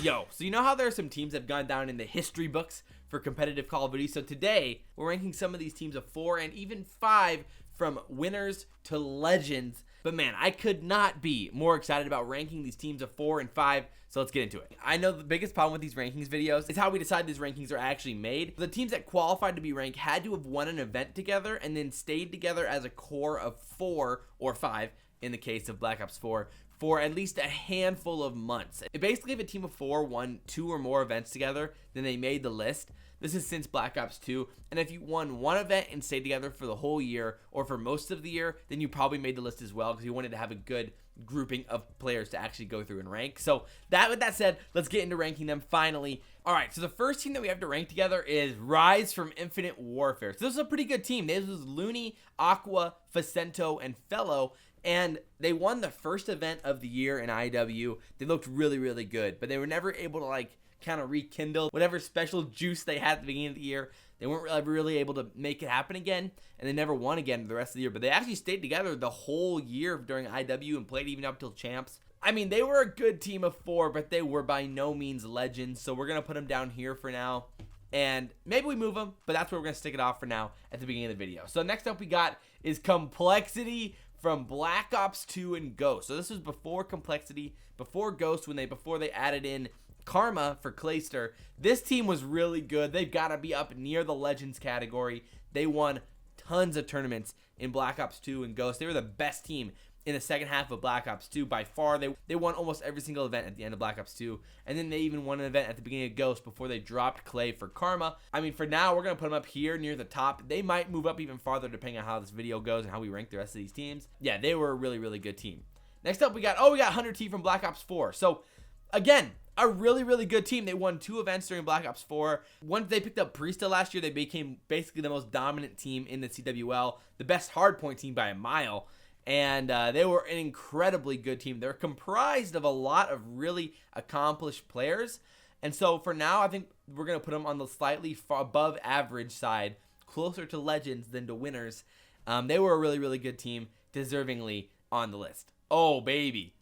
Yo, so you know how there are some teams that have gone down in the history books for competitive Call of Duty? So today, we're ranking some of these teams of 4 and even 5 from winners to legends. But man, I could not be more excited about ranking these teams of 4 and 5. So let's get into it. I know the biggest problem with these rankings videos is how we decide these rankings are actually made. The teams that qualified to be ranked had to have won an event together and then stayed together as a core of 4 or 5 in the case of Black Ops 4 for at least a handful of months. Basically, if a team of 4 won 2 or more events together, then they made the list. This is since Black Ops 2, and if you won one event and stayed together for the whole year or for most of the year, then you probably made the list as well because you wanted to have a good grouping of players to actually go through and rank. So with that said, let's get into ranking them finally. All right, so the first team that we have to rank together is Rise from Infinite Warfare. So this is a pretty good team. This was Looney, Aqua, Facento, and Fellow. And they won the first event of the year in IW. They looked really, really good, but they were never able to kind of rekindle whatever special juice they had at the beginning of the year. They weren't really able to make it happen again, and they never won again the rest of the year. But they actually stayed together the whole year during IW and played even up till champs. I mean, they were a good team of 4, but they were by no means legends. So we're going to put them down here for now. And maybe we move them, but that's where we're going to stick it off for now at the beginning of the video. So next up we got is Complexity from Black Ops 2 and Ghost. So this was before Complexity, before Ghost, before they added in Karma for Clayster. This team was really good. They've got to be up near the Legends category. They won tons of tournaments in Black Ops 2 and Ghost. They were the best team in the second half of Black Ops 2 by far. They won almost every single event at the end of Black Ops 2, and then they even won an event at the beginning of Ghost before they dropped Clay for Karma. I mean, for now, we're going to put them up here near the top. They might move up even farther depending on how this video goes and how we rank the rest of these teams. Yeah, they were a really, really good team. Next up, we got 100T from Black Ops 4. So, again, a really, really good team. They won 2 events during Black Ops 4. Once they picked up Priesta last year, they became basically the most dominant team in the CWL, the best hardpoint team by a mile. And they were an incredibly good team. They're comprised of a lot of really accomplished players. And so for now, I think we're going to put them on the slightly above average side, closer to legends than to winners. They were a really, really good team, deservingly on the list. Oh, baby.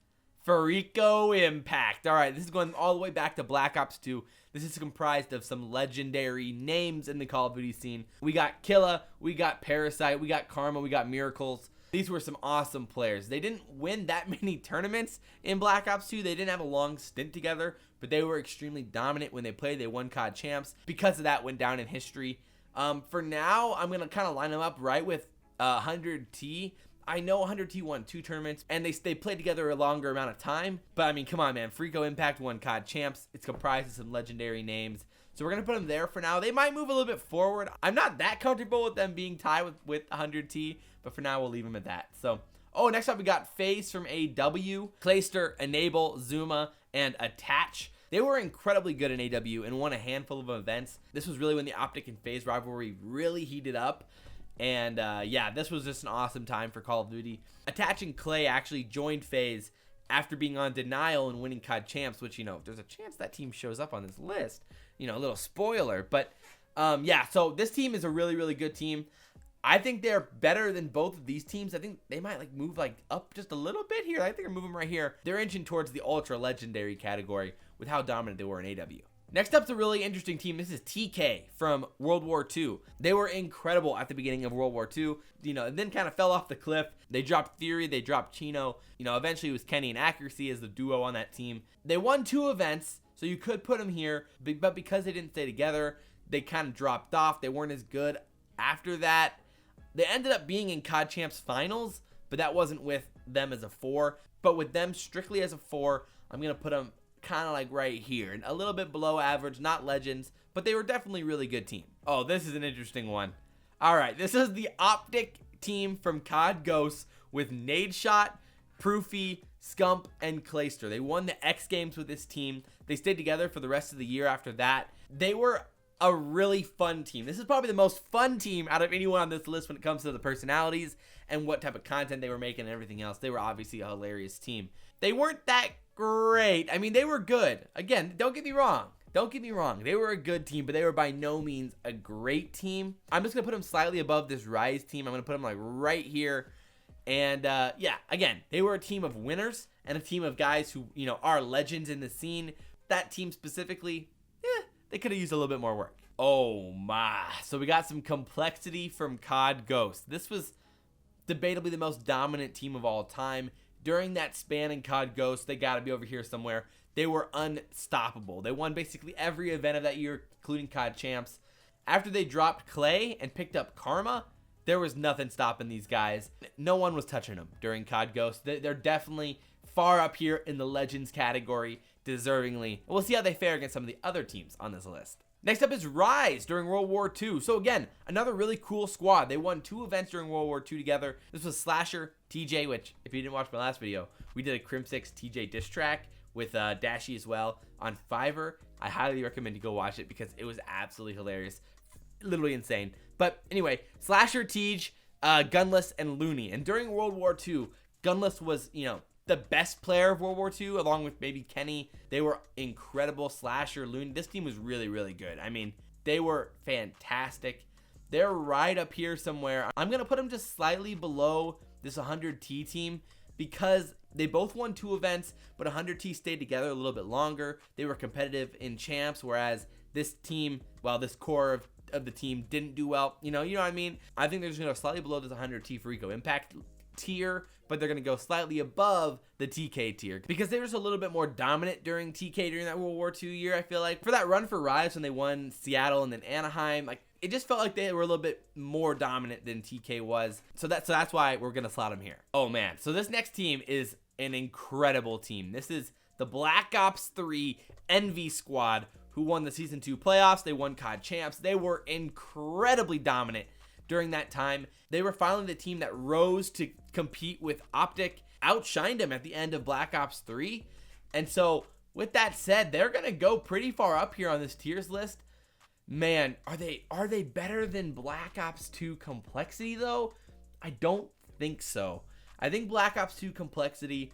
Fariko Impact. All right, this is going all the way back to Black Ops 2. This is comprised of some legendary names in the Call of Duty scene. We got Killa, we got Parasite, we got Karma, we got Miracles. These were some awesome players. They didn't win that many tournaments in Black Ops 2. They didn't have a long stint together, but they were extremely dominant when they played. They won CoD champs. Because of that, went down in history. For now, I'm going to kind of line them up right with 100T. I know 100T won 2 tournaments, and they played together a longer amount of time. But, I mean, come on, man. Fariko Impact won CoD champs. It's comprised of some legendary names. So we're going to put them there for now. They might move a little bit forward. I'm not that comfortable with them being tied with 100T, but for now we'll leave them at that. So, next up we got FaZe from AW, Clayster, Enable, Zuma, and Attach. They were incredibly good in AW and won a handful of events. This was really when the OpTic and FaZe rivalry really heated up. And yeah, this was just an awesome time for Call of Duty. Attach and Clay actually joined FaZe after being on Denial and winning CoD champs, which, there's a chance that team shows up on this list. A little spoiler. But, yeah, so this team is a really, really good team. I think they're better than both of these teams. I think they might, move, up just a little bit here. I think they're moving right here. They're inching towards the ultra legendary category with how dominant they were in AW. Next up's a really interesting team. This is TK from World War II. They were incredible at the beginning of World War II, and then kind of fell off the cliff. They dropped Theory, they dropped Chino. Eventually it was Kenny and Accuracy as the duo on that team. They won 2 events, so you could put them here, but because they didn't stay together, they kind of dropped off. They weren't as good after that. They ended up being in CoD Champs Finals, but that wasn't with them as a 4. But with them strictly as a 4, I'm going to put them kind of right here. A little bit below average, not legends, but they were definitely a really good team. Oh, this is an interesting one. All right, this is the OpTic team from CoD Ghosts with Nadeshot, Proofy, Scump, and Clayster. They won the X Games with this team. They stayed together for the rest of the year after that. They were a really fun team. This is probably the most fun team out of anyone on this list when it comes to the personalities and what type of content they were making and everything else. They were obviously a hilarious team. They weren't that great. I mean, they were good. Again, don't get me wrong. They were a good team, but they were by no means a great team. I'm just going to put them slightly above this Rise team. I'm going to put them right here. And yeah, again, they were a team of winners and a team of guys who, are legends in the scene. that team specifically, they could have used a little bit more work. Oh my. So we got some complexity from CoD Ghost. This was debatably the most dominant team of all time. During that span in CoD Ghost, they got to be over here somewhere. They were unstoppable. They won basically every event of that year, including CoD Champs. After they dropped Clay and picked up Karma, there was nothing stopping these guys. No one was touching them during CoD Ghost. They're definitely far up here in the Legends category, deservingly. We'll see how they fare against some of the other teams on this list. Next up is Rise during World War II. So again, another really cool squad. They won 2 events during World War II together. This was Slasher, TJ, which if you didn't watch my last video, we did a Crimsix TJ diss track with Dashy as well on Fiverr. I highly recommend you go watch it because it was absolutely hilarious. Literally insane. But anyway, Slasher, Tej, Gunless, and Looney. And during World War II, Gunless was, the best player of World War II, along with maybe Kenny. They were incredible. Slasher, Looney. This team was really, really good. I mean, they were fantastic. They're right up here somewhere. I'm going to put them just slightly below this 100T team because they both won 2 events, but 100T stayed together a little bit longer. They were competitive in champs, whereas this team, well, this core of the team didn't do well. You know what I mean? I think they're just going to go slightly below this 100T Fariko Impact tier, but they're going to go slightly above the TK tier because they were just a little bit more dominant during TK during that World War II year. I feel like for that run for Rise when they won Seattle and then Anaheim, like it just felt like they were a little bit more dominant than TK was. So that's why we're going to slot them here. Oh man. So this next team is an incredible team. This is the Black Ops 3 Envy squad who won the Season 2 playoffs. They won CoD Champs. They were incredibly dominant during that time. They were finally the team that rose to compete with OpTic, outshined them at the end of Black Ops 3. And so with that said, they're going to go pretty far up here on this tiers list. Man, are they better than Black Ops 2 Complexity though? I don't think so. I think Black Ops 2 Complexity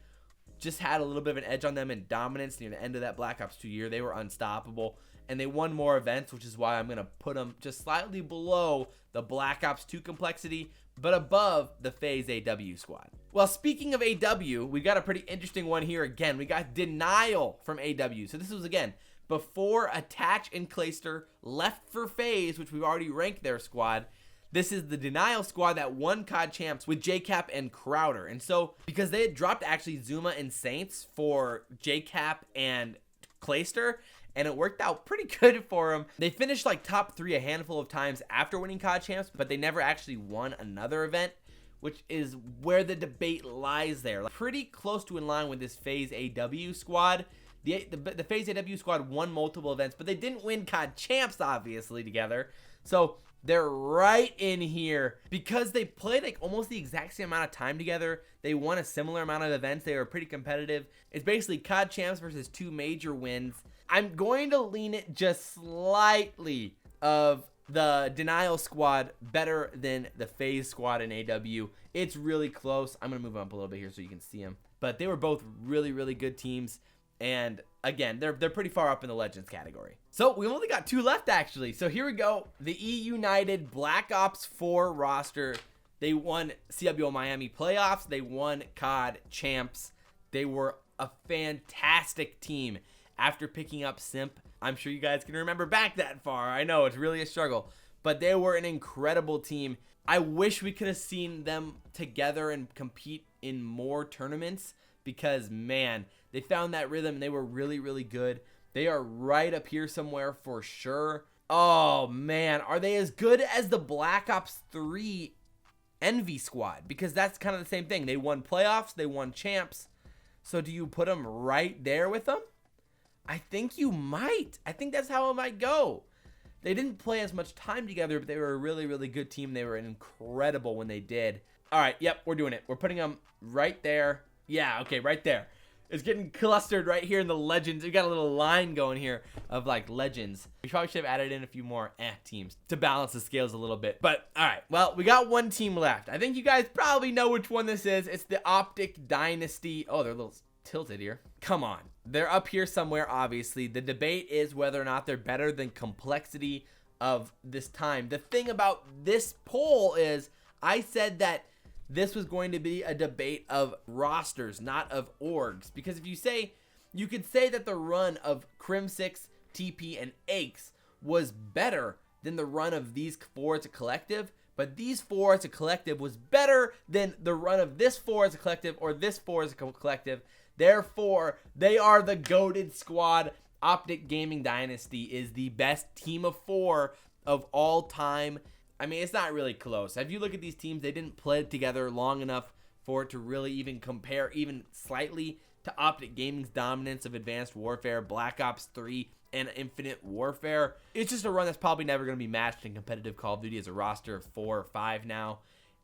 just had a little bit of an edge on them in dominance near the end of that Black Ops 2 year. They were unstoppable, and they won more events, which is why I'm going to put them just slightly below the Black Ops 2 Complexity, but above the FaZe AW squad. Well, speaking of AW, we got a pretty interesting one here again. We got Denial from AW. So this was, again, before Attach and Clayster left for FaZe, which we've already ranked their squad. This is the Denial squad that won CoD Champs with JCap and Crowder. And so, because they had dropped actually Zuma and Saints for JCap and Clayster, and it worked out pretty good for them. They finished like top 3 a handful of times after winning CoD Champs, but they never actually won another event, which is where the debate lies there. Like, pretty close to in line with this FaZe AW squad. The FaZe AW squad won multiple events, but they didn't win CoD Champs, obviously, together. So they're right in here because they played like almost the exact same amount of time together. They won a similar amount of events. They were pretty competitive. It's basically CoD Champs versus 2 major wins. I'm going to lean it just slightly of the Denial squad better than the FaZe squad in AW. It's really close. I'm going to move up a little bit here so you can see them. But they were both really, really good teams. And again, they're pretty far up in the Legends category. So we only got 2 left, actually. So here we go. The eUnited Black Ops 4 roster. They won CWO Miami playoffs. They won CoD Champs. They were a fantastic team after picking up Simp. I'm sure you guys can remember back that far. I know it's really a struggle. But they were an incredible team. I wish we could have seen them together and compete in more tournaments because, man, they found that rhythm and they were really, really good. They are right up here somewhere for sure. Oh, man. Are they as good as the Black Ops 3 Envy squad? Because that's kind of the same thing. They won playoffs. They won champs. So do you put them right there with them? I think you might. I think that's how it might go. They didn't play as much time together, but they were a really, really good team. They were incredible when they did. All right. Yep. We're doing it. We're putting them right there. Yeah. Okay. Right there. It's getting clustered right here in the Legends. We got a little line going here of like Legends. We probably should have added in a few more teams to balance the scales a little bit. But all right, well, we got 1 team left. I think you guys probably know which one this is. It's the OpTic Dynasty. Oh, they're a little tilted here. Come on. They're up here somewhere, obviously. The debate is whether or not they're better than Complexity of this time. The thing about this poll is I said that this was going to be a debate of rosters, not of orgs. Because if you say you could say that the run of Crimsix, Teepee, and Aches was better than the run of these 4 as a collective, but these 4 as a collective was better than the run of this 4 as a collective or this 4 as a collective. Therefore, they are the goated squad. OpTic Gaming Dynasty is the best team of 4 of all time. I mean, it's not really close. If you look at these teams, they didn't play together long enough for it to really even compare even slightly to OpTic Gaming's dominance of Advanced Warfare, Black Ops 3, and Infinite Warfare. It's just a run that's probably never going to be matched in competitive Call of Duty as a roster of 4 or 5 now.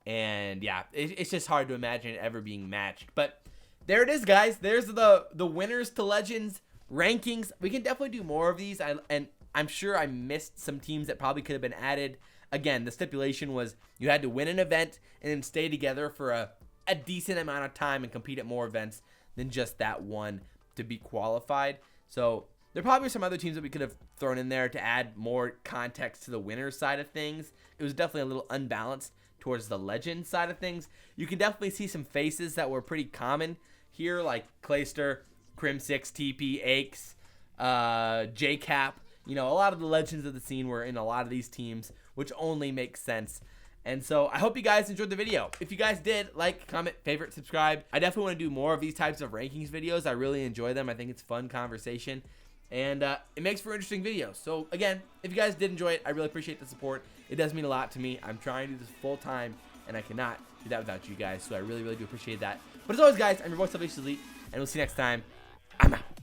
And yeah, it's just hard to imagine it ever being matched. But there it is, guys. There's the winners to legends rankings. We can definitely do more of these. And I'm sure I missed some teams that probably could have been added. Again, the stipulation was you had to win an event and then stay together for a decent amount of time and compete at more events than just that one to be qualified. So there probably are some other teams that we could have thrown in there to add more context to the winners side of things. It was definitely a little unbalanced towards the legend side of things. You can definitely see some faces that were pretty common here, like Clayster, Crimsix, Teepee, Aches, J-Cap. You know, a lot of the legends of the scene were in a lot of these teams, which only makes sense. And so I hope you guys enjoyed the video. If you guys did, like, comment, favorite, subscribe. I definitely want to do more of these types of rankings videos. I really enjoy them. I think it's fun conversation. And it makes for interesting videos. So, again, if you guys did enjoy it, I really appreciate the support. It does mean a lot to me. I'm trying to do this full time, and I cannot do that without you guys. So I really, really do appreciate that. But as always, guys, I'm your boy, Elite, and we'll see you next time. I'm out.